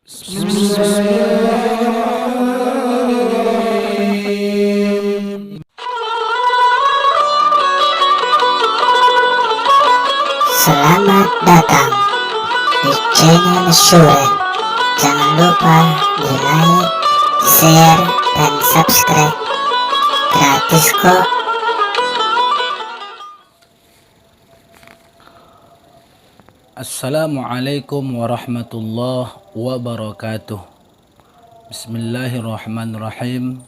Bismillahirrahmanirrahim. Selamat datang di channel Syuren. Jangan lupa di like, share, dan subscribe. Gratis kok. Assalamualaikum warahmatullahi wabarakatuh. Bismillahirrahmanirrahim.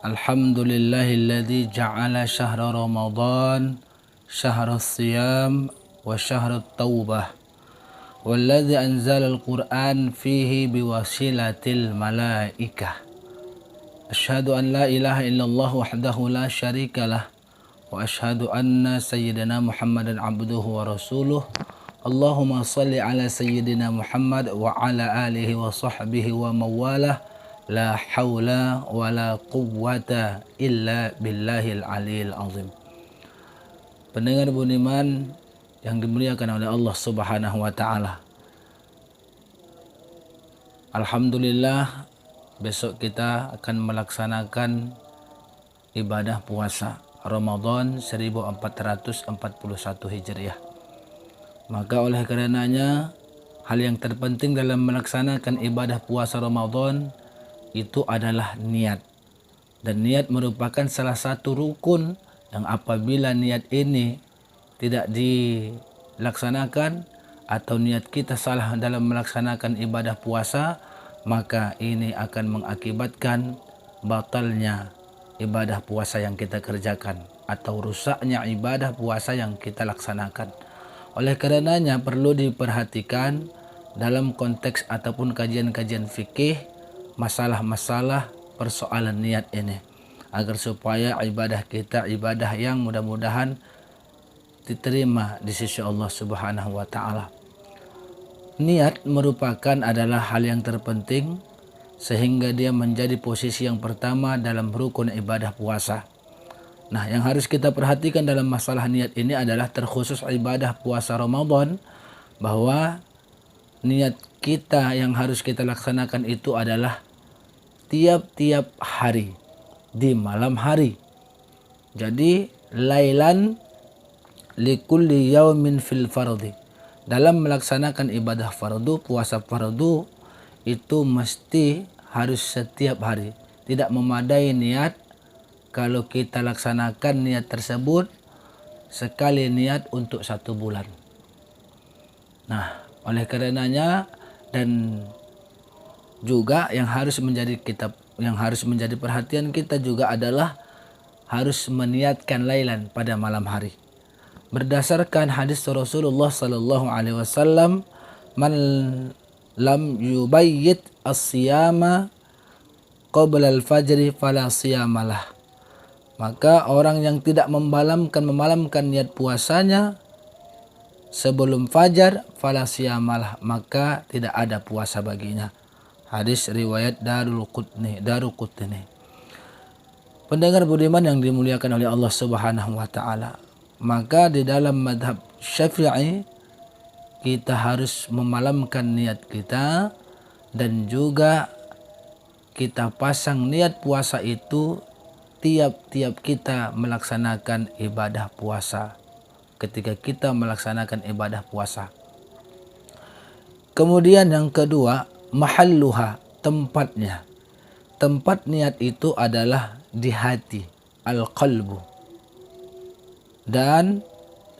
Alhamdulillahilladzi ja'ala syahra Ramadan syahra siyam wa syahra taubah. Walladzi anzala al-Qur'an fihi biwasilatil malaikah. Asyhadu an la ilaha illallah wahdahu la syarikalah wa asyhadu anna sayyidina Muhammadan abduhu wa rasuluh. Allahumma salli ala sayyidina Muhammad wa ala alihi wa sahbihi wa mawalah. La hawla wa la quwwata illa billahil aliyil azim. Pendengar budiman yang dimuliakan oleh Allah Subhanahu wa taala. Alhamdulillah, besok kita akan melaksanakan ibadah puasa Ramadan 1441 Hijriah. Maka oleh karenanya, hal yang terpenting dalam melaksanakan ibadah puasa Ramadan itu adalah niat. Dan niat merupakan salah satu rukun yang apabila niat ini tidak dilaksanakan atau niat kita salah dalam melaksanakan ibadah puasa, maka ini akan mengakibatkan batalnya ibadah puasa yang kita kerjakan atau rusaknya ibadah puasa yang kita laksanakan. Oleh karenanya perlu diperhatikan dalam konteks ataupun kajian-kajian fikih masalah-masalah persoalan niat ini, agar supaya ibadah kita ibadah yang mudah-mudahan diterima di sisi Allah Subhanahu wa taala. Niat merupakan adalah hal yang terpenting sehingga dia menjadi posisi yang pertama dalam rukun ibadah puasa. Nah, yang harus kita perhatikan dalam masalah niat ini adalah terkhusus ibadah puasa Ramadan, bahwa niat kita yang harus kita laksanakan itu adalah tiap-tiap hari di malam hari. Jadi lailan likulli yaumin fil fardhi. Dalam melaksanakan ibadah fardu, puasa fardu itu mesti harus setiap hari. Tidak memadai niat kalau kita laksanakan niat tersebut sekali niat untuk 1 bulan. Nah, oleh karenanya dan juga yang harus menjadi perhatian kita juga adalah harus meniatkan lailan pada malam hari. Berdasarkan hadis Rasulullah sallallahu alaihi wasallam, man lam yubayyit as-siyama qabla al-fajri fala siyamalah. Maka orang yang tidak memalamkan niat puasanya sebelum fajar, fala siyamalah, maka tidak ada puasa baginya. Hadis riwayat Daruqutni. Pendengar budiman yang dimuliakan oleh Allah Subhanahu wa taala, maka di dalam madhab Syafi'i kita harus memalamkan niat kita dan juga kita pasang niat puasa itu tiap-tiap kita melaksanakan ibadah puasa. Ketika kita melaksanakan ibadah puasa. Kemudian yang kedua, mahalluha, tempatnya. Tempat niat itu adalah di hati, al-qalbu. Dan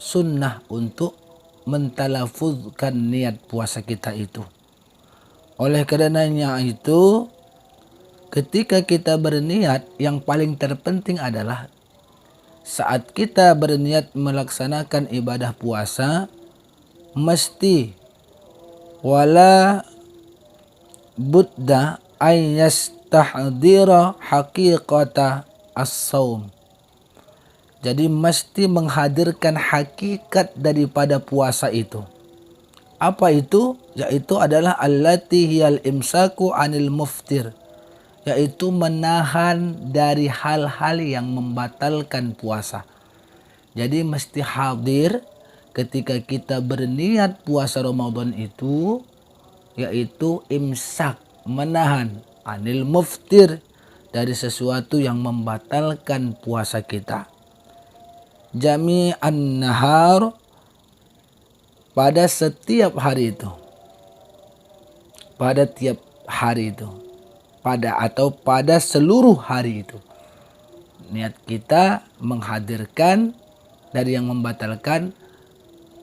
sunnah untuk mentalafuzkan niat puasa kita itu. Oleh karenanya itu, ketika kita berniat, yang paling terpenting adalah saat kita berniat melaksanakan ibadah puasa, mesti wala budda ay yastahdira haqiqata as-saum. Jadi mesti menghadirkan hakikat daripada puasa itu. Apa itu? Yaitu adalah allati hiyal imsaku anil muftir, yaitu menahan dari hal-hal yang membatalkan puasa. Jadi mesti hadir ketika kita berniat puasa Ramadan itu yaitu imsak, menahan, anil muftir, dari sesuatu yang membatalkan puasa kita. Jami'an nahar, pada setiap hari itu. Pada tiap hari itu. Pada seluruh hari itu. Niat kita menghadirkan dari yang membatalkan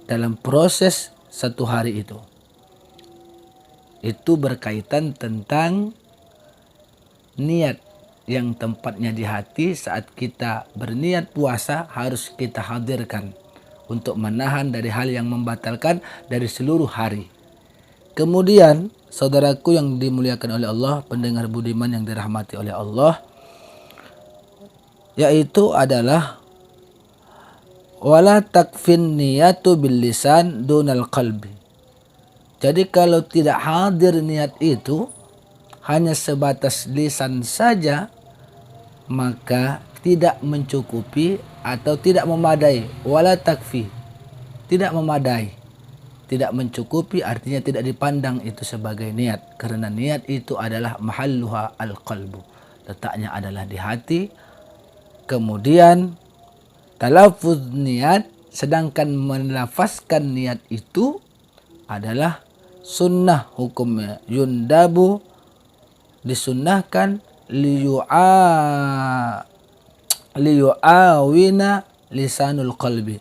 dalam proses satu hari itu. Itu berkaitan tentang niat yang tempatnya di hati. Saat kita berniat puasa harus kita hadirkan untuk menahan dari hal yang membatalkan dari seluruh hari. Kemudian saudaraku yang dimuliakan oleh Allah, pendengar budiman yang dirahmati oleh Allah, yaitu adalah wala takfin niyatu bil lisan dunal qalbi. Jadi kalau tidak hadir niat itu hanya sebatas lisan saja, maka tidak mencukupi atau tidak memadai. Wala takfi, tidak memadai, tidak mencukupi, artinya tidak dipandang itu sebagai niat, karena niat itu adalah mahalluha al-qalbu, letaknya adalah di hati. Kemudian talaffuz niat, sedangkan melafazkan niat itu adalah sunnah hukumnya. Yundabu, disunnahkan, liyu'awina lisanul qalbi.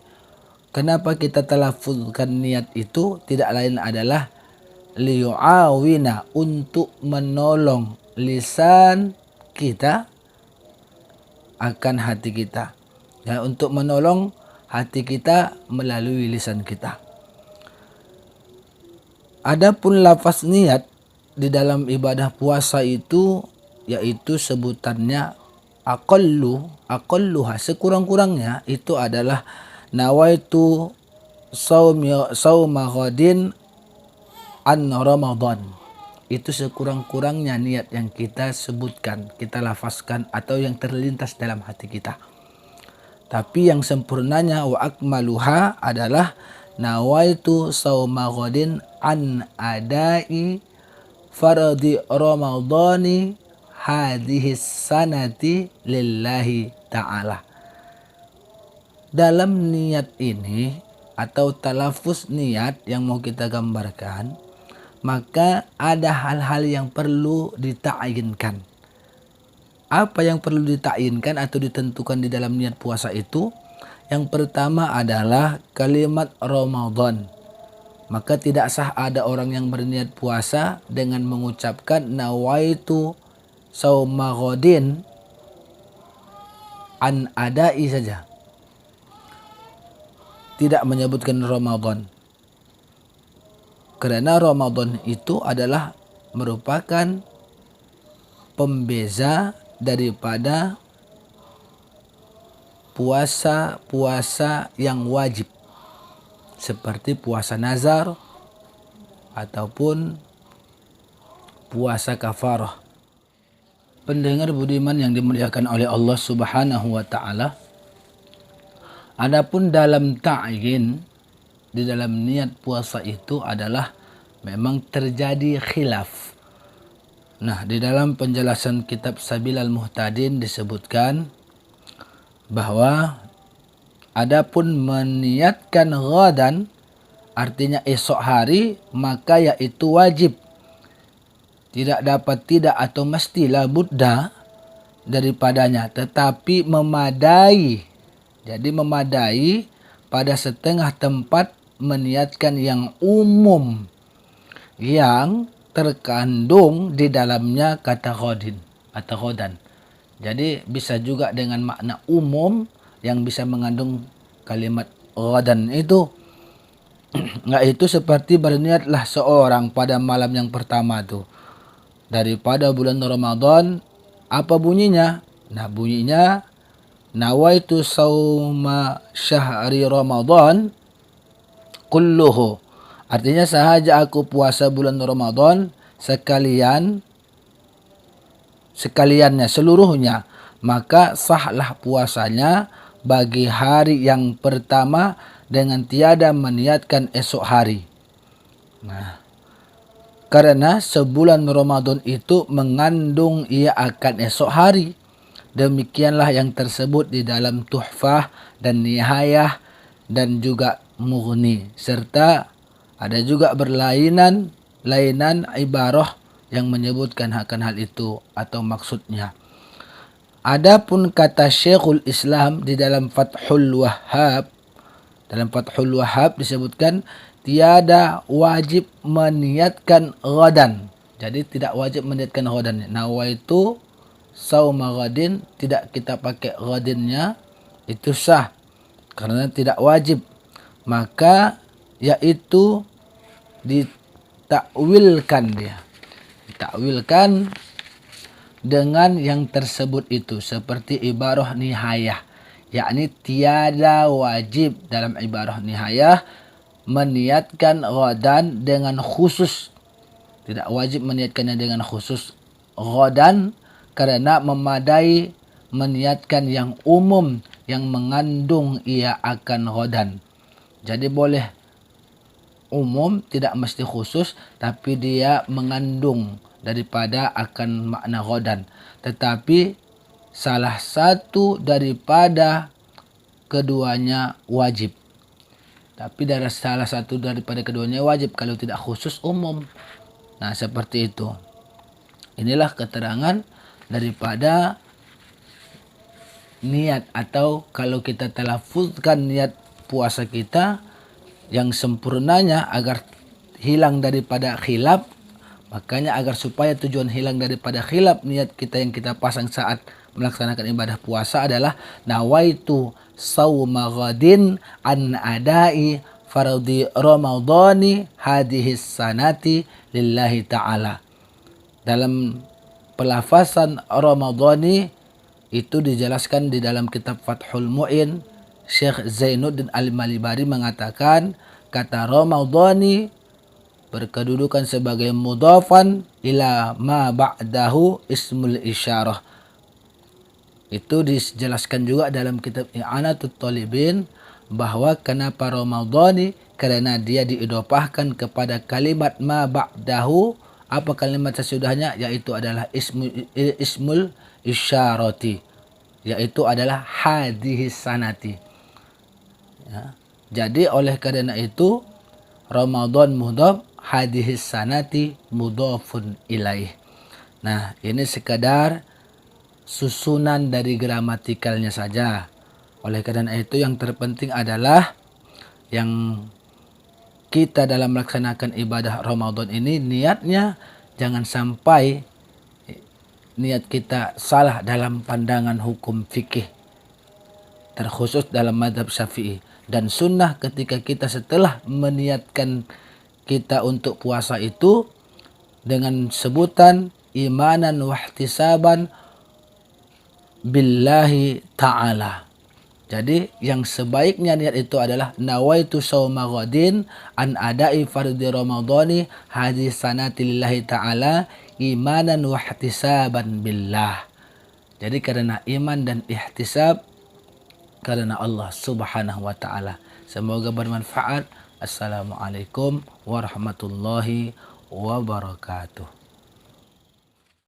Kenapa kita talaffuzkan niat itu? Tidak lain adalah liyu'awina, untuk menolong lisan kita akan hati kita. Ya, untuk menolong hati kita melalui lisan kita. Adapun lafaz niat di dalam ibadah puasa itu, yaitu sebutannya aqalluha, sekurang-kurangnya itu adalah nawaitu sauma ghadin an Ramadan. Itu sekurang-kurangnya niat yang kita sebutkan, kita lafazkan atau yang terlintas dalam hati kita. Tapi yang sempurnanya wa akmaluha adalah nawaitu sauma ghadin an adai fardi ramadhani hadhihi sanati lillahi ta'ala. Dalam niat ini atau talafuz niat yang mau kita gambarkan, maka ada hal-hal yang perlu dita'yinkan. Apa yang perlu dita'yinkan atau ditentukan di dalam niat puasa itu? Yang pertama adalah kalimat Ramadan. Maka tidak sah ada orang yang berniat puasa dengan mengucapkan nawaitu sauma ghadin an adai saja, tidak menyebutkan Ramadan. Karena Ramadan itu adalah merupakan pembeza daripada puasa-puasa yang wajib, seperti puasa nazar ataupun puasa kafarah. Pendengar budiman yang dimuliakan oleh Allah Subhanahu wa taala, adapun dalam ta'yin di dalam niat puasa itu adalah memang terjadi khilaf. Nah, di dalam penjelasan kitab Sabilal Muhtadin disebutkan bahwa adapun meniatkan ghadan, artinya esok hari, maka yaitu wajib. Tidak dapat tidak atau mestilah buddha daripadanya, tetapi memadai. Jadi memadai pada setengah tempat meniatkan yang umum, yang terkandung di dalamnya kata ghodin atau ghodan. Jadi bisa juga dengan makna umum yang bisa mengandung kalimat ghodan itu. Itu seperti berniatlah seorang pada malam yang pertama tuh daripada bulan Ramadan. Apa bunyinya? Nah, bunyinya nawaitu sauma syahri Ramadan kulluhu. Artinya sahaja aku puasa bulan Ramadan sekaliannya, seluruhnya, maka sahlah puasanya bagi hari yang pertama dengan tiada meniatkan esok hari. Nah, Karena sebulan Ramadan itu mengandung ia akan esok hari. Demikianlah yang tersebut di dalam Tuhfah dan Nihayah dan juga Mughni. Serta ada juga lainan ibarah yang menyebutkan akan hal itu atau maksudnya. Adapun kata Syekhul Islam di dalam Fathul Wahhab, disebutkan tiada wajib meniatkan ghadan. Jadi tidak wajib meniatkan ghadan. Nawaitu sauma ghadin, tidak kita pakai ghadinnya, itu sah karena tidak wajib. Maka yaitu ditakwilkan dengan yang tersebut itu seperti ibarah nihayah, yakni tiada wajib dalam ibarah nihayah meniatkan ghadan dengan khusus. Tidak wajib meniatkannya dengan khusus ghadan karena memadai meniatkan yang umum yang mengandung ia akan ghadan. Jadi boleh umum, tidak mesti khusus, tapi dia mengandung daripada akan makna ghadan. Tetapi salah satu daripada keduanya wajib. Tapi dari salah satu daripada keduanya wajib, kalau tidak khusus umum. Nah, seperti itu. Inilah keterangan daripada niat, atau kalau kita talafuzkan niat puasa kita yang sempurnanya agar hilang daripada khilaf. Makanya agar supaya tujuan hilang daripada khilaf, niat kita yang kita pasang saat melaksanakan ibadah puasa adalah nawaitu sauma ghadin an adai fardhi ramadhani hadhihi sanati lillahi ta'ala. Dalam pelafasan Ramadhani itu dijelaskan di dalam kitab Fathul Mu'in. Syekh Zainuddin Al-Malibari mengatakan kata Ramadhani berkedudukan sebagai mudhafan ila ma ba'dahu ismul isyarah. Itu dijelaskan juga dalam kitab I'anatut Talibin bahwa kenapa Ramadhani, karena dia diidhofahkan kepada kalimat ma ba'dahu. Apa kalimat sesudahnya? Yaitu adalah ismul isyarati, yaitu adalah hadhihi sanati. Ya. Jadi oleh karena itu Ramadan mudhaf, hadhihi sanati mudhafun ilaih. Nah, ini sekadar susunan dari gramatikalnya saja. Oleh karena itu yang terpenting adalah yang kita dalam melaksanakan ibadah Ramadan ini niatnya jangan sampai niat kita salah dalam pandangan hukum fikih, terkhusus dalam mazhab Syafi'i. Dan sunnah ketika kita setelah meniatkan kita untuk puasa itu dengan sebutan imanan wa ihtisaban billahi ta'ala. Jadi yang sebaiknya niat itu adalah nawaitu sauma ghadin an adai fardhi ramadhani hadhihi sanati lillahi ta'ala imanan wa ihtisaban billah. Jadi karena iman dan ihtisab karena Allah Subhanahu wa taala. Semoga bermanfaat. Assalamualaikum warahmatullahi wabarakatuh.